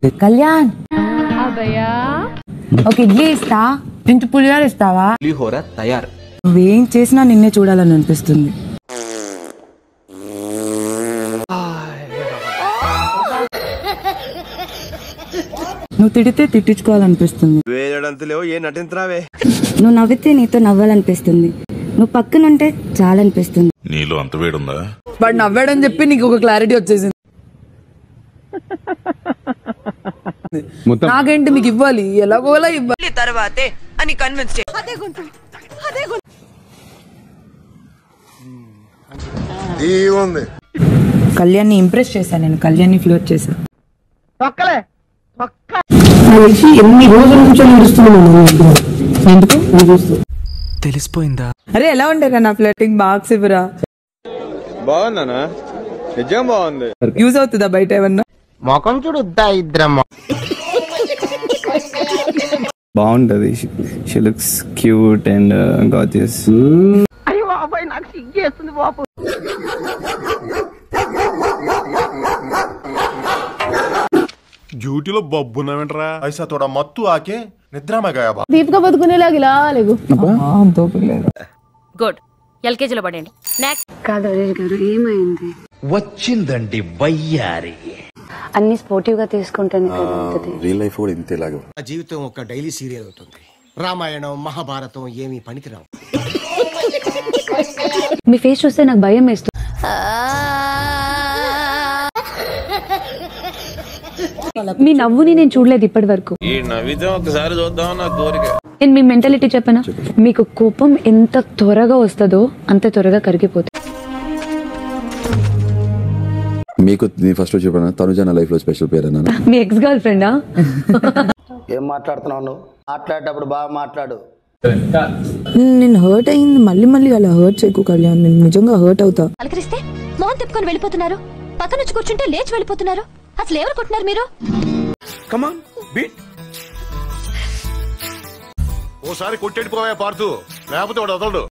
కళ్యాణ్ ఒక ఇడ్లీ ఇస్తా, ఇంటి పులిహోర ఇస్తావా? పులిహోర తయారు. నువ్వేం చేసినా నిన్నే చూడాలని అనిపిస్తుంది. నువ్వు తిడితే తిట్టించుకోవాలనిపిస్తుంది. నువ్వు నవ్వితే నీతో నవ్వాలనిపిస్తుంది. నువ్వు పక్కనుంటే చాలనిపిస్తుంది. నీలో అంత వేడుందా? వాడు నవ్వాడని చెప్పి నీకు ఒక క్లారిటీ వచ్చేసింది. నాకేంటి మీకు ఇవ్వాలి, ఎలాగోలా ఇవ్వాలి తర్వాతే అని కన్విన్స్ కళ్యాణ్ని ఇంప్రెస్ చేశాను నేను. కళ్యాణ్ని ఫ్లోట్ చేశాను. ఎన్ని రోజుల నుంచి ఎందుకు తెలిసిపోయిందా? అరే ఎలా ఉండేరా నా ఫ్లర్టింగ్? బాక్స్ ఇవ్వరా. బాగుందనా? నిజం బాగుంది. యూజ్ అవుతుందా బయట ఏమన్నా? మొఖం చూడుద్దా ఇద్దరమ్మ. బాగుంటది. She looks cute and gorgeous. అయ్యో బాబాయ్ నాకు సిగ్గేస్తుంది బాబు. డ్యూటీలో బొబ్బున్నావేంట్రా? ఐసా తోడా మత్తు ఆకే నిద్ర में गया. దీపిక బతుకునేలాగా ఇలా లేగు. గుడ్. ఎల్కేజీలో పడండి. నెక్స్ట్. కాదు హరీష్ గారు, ఏమైంది? వచ్చిందండి వయ్యారి. అన్ని స్పోర్టివ్ గా తీసుకుంటాను కదా. రియల్ లైఫ్ కూడా ఇంతేలాగా. జీవితం ఒక డైలీ సీరియల్ అవుతుంది. రామాయణం మహాభారతం ఏమీ పనికిరావు. మీ ఫేస్ చూస్తే నాకు భయం వేస్తుంది. మీ నవ్వుని నేను చూడలేదు ఇప్పటి వరకు. నేను మీ మెంటాలిటీ చెప్పనా? మీకు కోపం ఎంత త్వరగా వస్తుందో అంత త్వరగా కరిగిపోతుంది. మీకు ఫస్ట్ చెప్పాను, తనుజ నా లైఫ్ లో స్పెషల్ పేరు అన్న. మీ ఎక్స్ గర్ల్ ఫ్రెండా? ఏం మాట్లాడుతున్నావు నువ్వు? మాట్లాడేటప్పుడు బాగా మాట్లాడు. నేను హర్ట్ అయింది. మళ్ళీ మళ్ళీ అలా హర్ట్ చేయకు కళ్యాణ్. నేను నిజంగా హర్ట్ అవుతా. పలకరిస్తే మౌన్ తిప్పుకొని వెళ్ళిపోతున్నారు. పక్కన నుంచి కూర్చుంటే లేచి వెళ్ళిపోతున్నారు. అసలు ఎవరు కొట్టినారు మీరు? కమాన్ బీట్. ఓసారి కొట్టేడిపోయా పార్తు, లేకపోతే వాడు వదలడు.